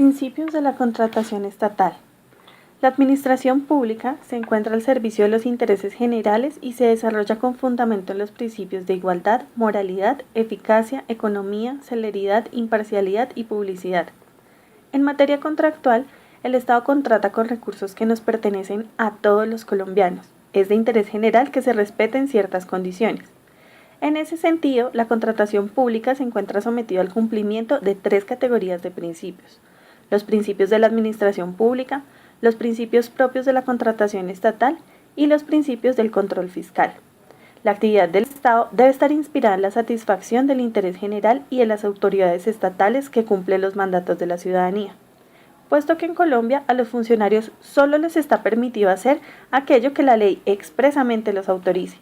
Principios de la contratación estatal. La administración pública se encuentra al servicio de los intereses generales y se desarrolla con fundamento en los principios de igualdad, moralidad, eficacia, economía, celeridad, imparcialidad y publicidad. En materia contractual, el Estado contrata con recursos que nos pertenecen a todos los colombianos. Es de interés general que se respeten ciertas condiciones. En ese sentido, la contratación pública se encuentra sometida al cumplimiento de 3 categorías de principios: los principios de la administración pública, los principios propios de la contratación estatal y los principios del control fiscal. La actividad del Estado debe estar inspirada en la satisfacción del interés general y en las autoridades estatales que cumplen los mandatos de la ciudadanía, puesto que en Colombia a los funcionarios solo les está permitido hacer aquello que la ley expresamente los autorice.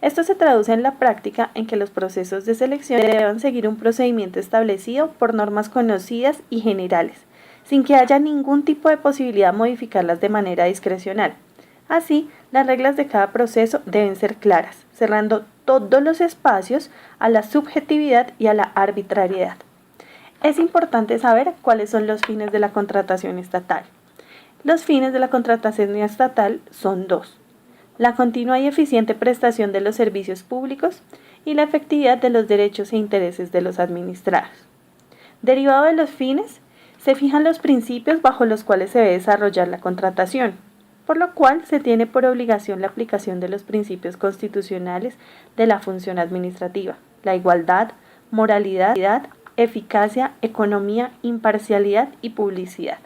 Esto se traduce en la práctica en que los procesos de selección deban seguir un procedimiento establecido por normas conocidas y generales, sin que haya ningún tipo de posibilidad de modificarlas de manera discrecional. Así, las reglas de cada proceso deben ser claras, cerrando todos los espacios a la subjetividad y a la arbitrariedad. Es importante saber cuáles son los fines de la contratación estatal. Los fines de la contratación estatal son 2: la continua y eficiente prestación de los servicios públicos y la efectividad de los derechos e intereses de los administrados. Derivado de los fines, se fijan los principios bajo los cuales se debe desarrollar la contratación, por lo cual se tiene por obligación la aplicación de los principios constitucionales de la función administrativa: la igualdad, moralidad, eficacia, economía, imparcialidad y publicidad.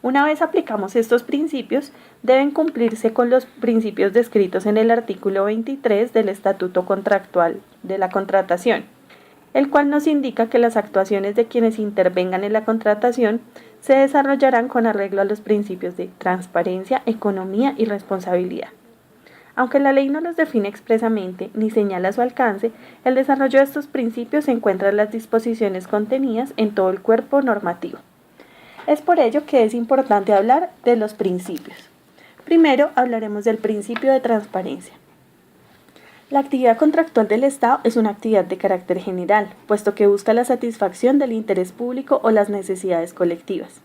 Una vez aplicamos estos principios, deben cumplirse con los principios descritos en el artículo 23 del Estatuto Contractual de la Contratación, el cual nos indica que las actuaciones de quienes intervengan en la contratación se desarrollarán con arreglo a los principios de transparencia, economía y responsabilidad. Aunque la ley no los define expresamente ni señala su alcance, el desarrollo de estos principios se encuentra en las disposiciones contenidas en todo el cuerpo normativo. Es por ello que es importante hablar de los principios. Primero hablaremos del principio de transparencia. La actividad contractual del Estado es una actividad de carácter general, puesto que busca la satisfacción del interés público o las necesidades colectivas.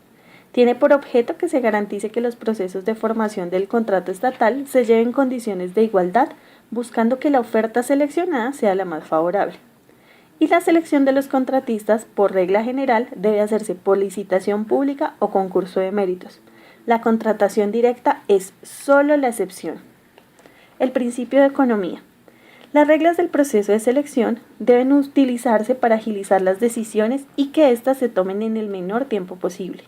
Tiene por objeto que se garantice que los procesos de formación del contrato estatal se lleven en condiciones de igualdad, buscando que la oferta seleccionada sea la más favorable. Y la selección de los contratistas, por regla general, debe hacerse por licitación pública o concurso de méritos. La contratación directa es solo la excepción. El principio de economía. Las reglas del proceso de selección deben utilizarse para agilizar las decisiones y que éstas se tomen en el menor tiempo posible.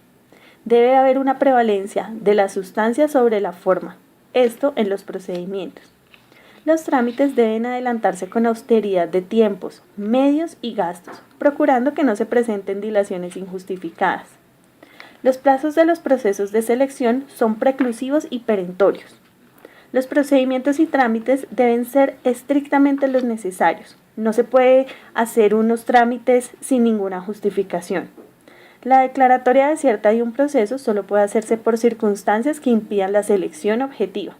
Debe haber una prevalencia de la sustancia sobre la forma, esto en los procedimientos. Los trámites deben adelantarse con austeridad de tiempos, medios y gastos, procurando que no se presenten dilaciones injustificadas. Los plazos de los procesos de selección son preclusivos y perentorios. Los procedimientos y trámites deben ser estrictamente los necesarios. No se puede hacer unos trámites sin ninguna justificación. La declaratoria desierta de un proceso solo puede hacerse por circunstancias que impidan la selección objetiva.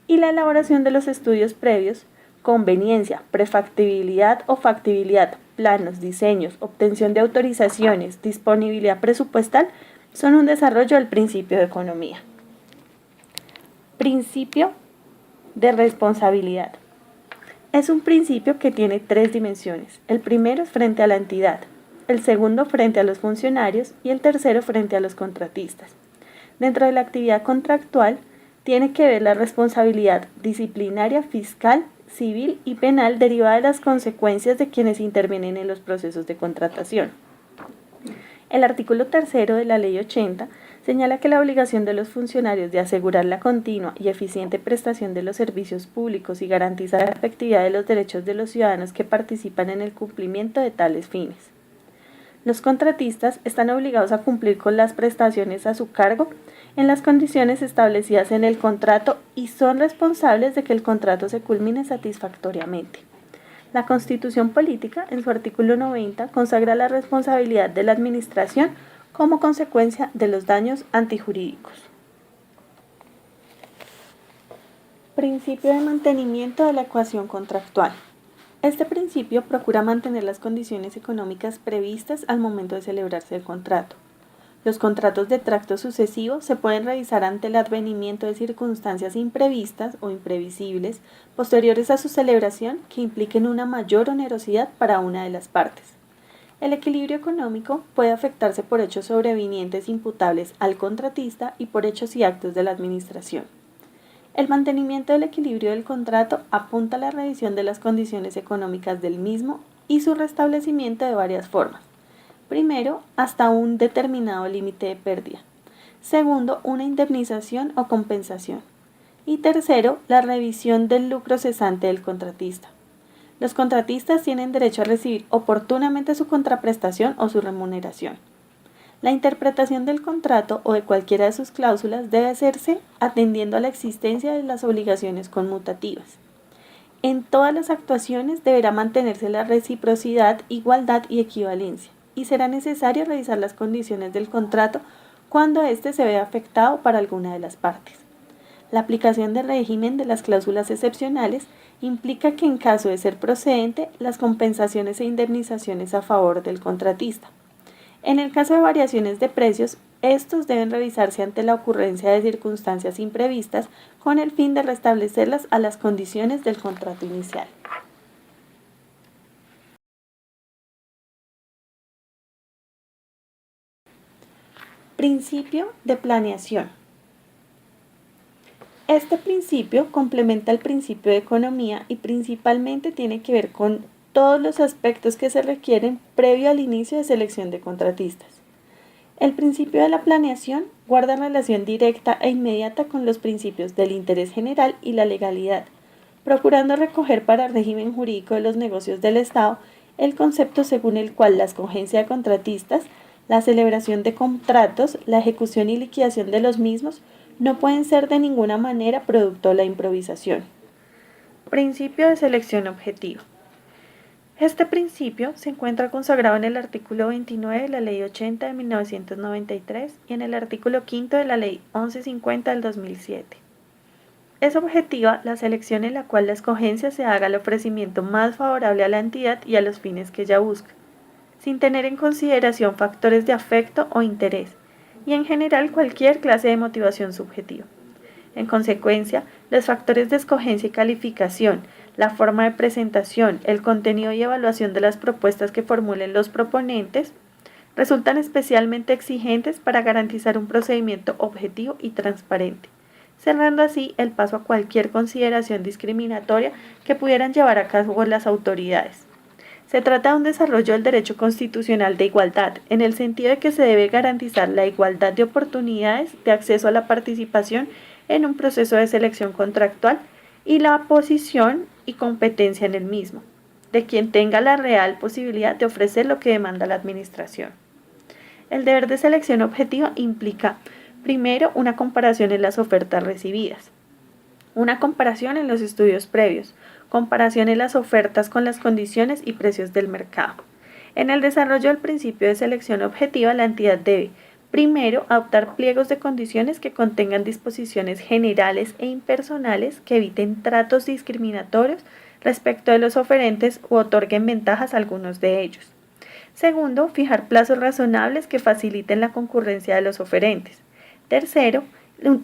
Y la elaboración de los estudios previos, conveniencia, prefactibilidad o factibilidad, planos, diseños, obtención de autorizaciones, disponibilidad presupuestal, son un desarrollo del principio de economía. Principio de responsabilidad. Es un principio que tiene 3 dimensiones. El primero es frente a la entidad, el segundo frente a los funcionarios y el tercero frente a los contratistas. Dentro de la actividad contractual, tiene que ver la responsabilidad disciplinaria, fiscal, civil y penal derivada de las consecuencias de quienes intervienen en los procesos de contratación. El artículo 3 de la Ley 80 señala que la obligación de los funcionarios de asegurar la continua y eficiente prestación de los servicios públicos y garantizar la efectividad de los derechos de los ciudadanos que participan en el cumplimiento de tales fines. Los contratistas están obligados a cumplir con las prestaciones a su cargo en las condiciones establecidas en el contrato y son responsables de que el contrato se culmine satisfactoriamente. La Constitución Política, en su artículo 90, consagra la responsabilidad de la Administración como consecuencia de los daños antijurídicos. Principio de mantenimiento de la ecuación contractual. Este principio procura mantener las condiciones económicas previstas al momento de celebrarse el contrato. Los contratos de tracto sucesivo se pueden revisar ante el advenimiento de circunstancias imprevistas o imprevisibles posteriores a su celebración que impliquen una mayor onerosidad para una de las partes. El equilibrio económico puede afectarse por hechos sobrevinientes imputables al contratista y por hechos y actos de la administración. El mantenimiento del equilibrio del contrato apunta a la revisión de las condiciones económicas del mismo y su restablecimiento de varias formas. Primero, hasta un determinado límite de pérdida. Segundo, una indemnización o compensación. Y tercero, la revisión del lucro cesante del contratista. Los contratistas tienen derecho a recibir oportunamente su contraprestación o su remuneración. La interpretación del contrato o de cualquiera de sus cláusulas debe hacerse atendiendo a la existencia de las obligaciones conmutativas. En todas las actuaciones deberá mantenerse la reciprocidad, igualdad y equivalencia, y será necesario revisar las condiciones del contrato cuando éste se vea afectado para alguna de las partes. La aplicación del régimen de las cláusulas excepcionales implica que en caso de ser procedente, las compensaciones e indemnizaciones a favor del contratista. En el caso de variaciones de precios, estos deben revisarse ante la ocurrencia de circunstancias imprevistas con el fin de restablecerlas a las condiciones del contrato inicial. Principio de planeación. Este principio complementa el principio de economía y principalmente tiene que ver con todos los aspectos que se requieren previo al inicio de selección de contratistas. El principio de la planeación guarda relación directa e inmediata con los principios del interés general y la legalidad, procurando recoger para el régimen jurídico de los negocios del Estado el concepto según el cual la escogencia de contratistas, la celebración de contratos, la ejecución y liquidación de los mismos no pueden ser de ninguna manera producto de la improvisación. Principio de selección objetiva. Este principio se encuentra consagrado en el artículo 29 de la Ley 80 de 1993 y en el artículo 5 de la Ley 1150 del 2007. Es objetiva la selección en la cual la escogencia se haga el ofrecimiento más favorable a la entidad y a los fines que ella busca, sin tener en consideración factores de afecto o interés, y en general cualquier clase de motivación subjetiva. En consecuencia, los factores de escogencia y calificación, la forma de presentación, el contenido y evaluación de las propuestas que formulen los proponentes, resultan especialmente exigentes para garantizar un procedimiento objetivo y transparente, cerrando así el paso a cualquier consideración discriminatoria que pudieran llevar a cabo las autoridades. Se trata de un desarrollo del derecho constitucional de igualdad, en el sentido de que se debe garantizar la igualdad de oportunidades de acceso a la participación en un proceso de selección contractual y la posición y competencia en el mismo, de quien tenga la real posibilidad de ofrecer lo que demanda la administración. El deber de selección objetiva implica, primero, una comparación en las ofertas recibidas, una comparación en los estudios previos, comparación en las ofertas con las condiciones y precios del mercado. En el desarrollo del principio de selección objetiva, la entidad debe, primero, adoptar pliegos de condiciones que contengan disposiciones generales e impersonales que eviten tratos discriminatorios respecto de los oferentes u otorguen ventajas a algunos de ellos. Segundo, fijar plazos razonables que faciliten la concurrencia de los oferentes. Tercero,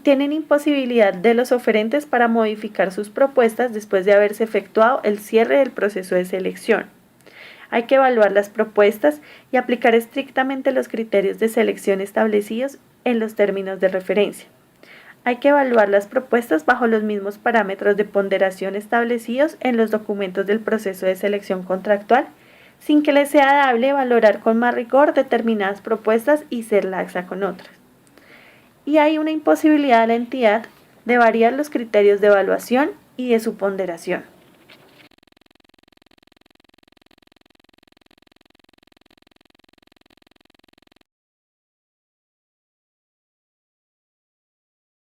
tienen imposibilidad de los oferentes para modificar sus propuestas después de haberse efectuado el cierre del proceso de selección. Hay que evaluar las propuestas y aplicar estrictamente los criterios de selección establecidos en los términos de referencia. Hay que evaluar las propuestas bajo los mismos parámetros de ponderación establecidos en los documentos del proceso de selección contractual, sin que les sea dable valorar con más rigor determinadas propuestas y ser laxa con otras. Y hay una imposibilidad de la entidad de variar los criterios de evaluación y de su ponderación.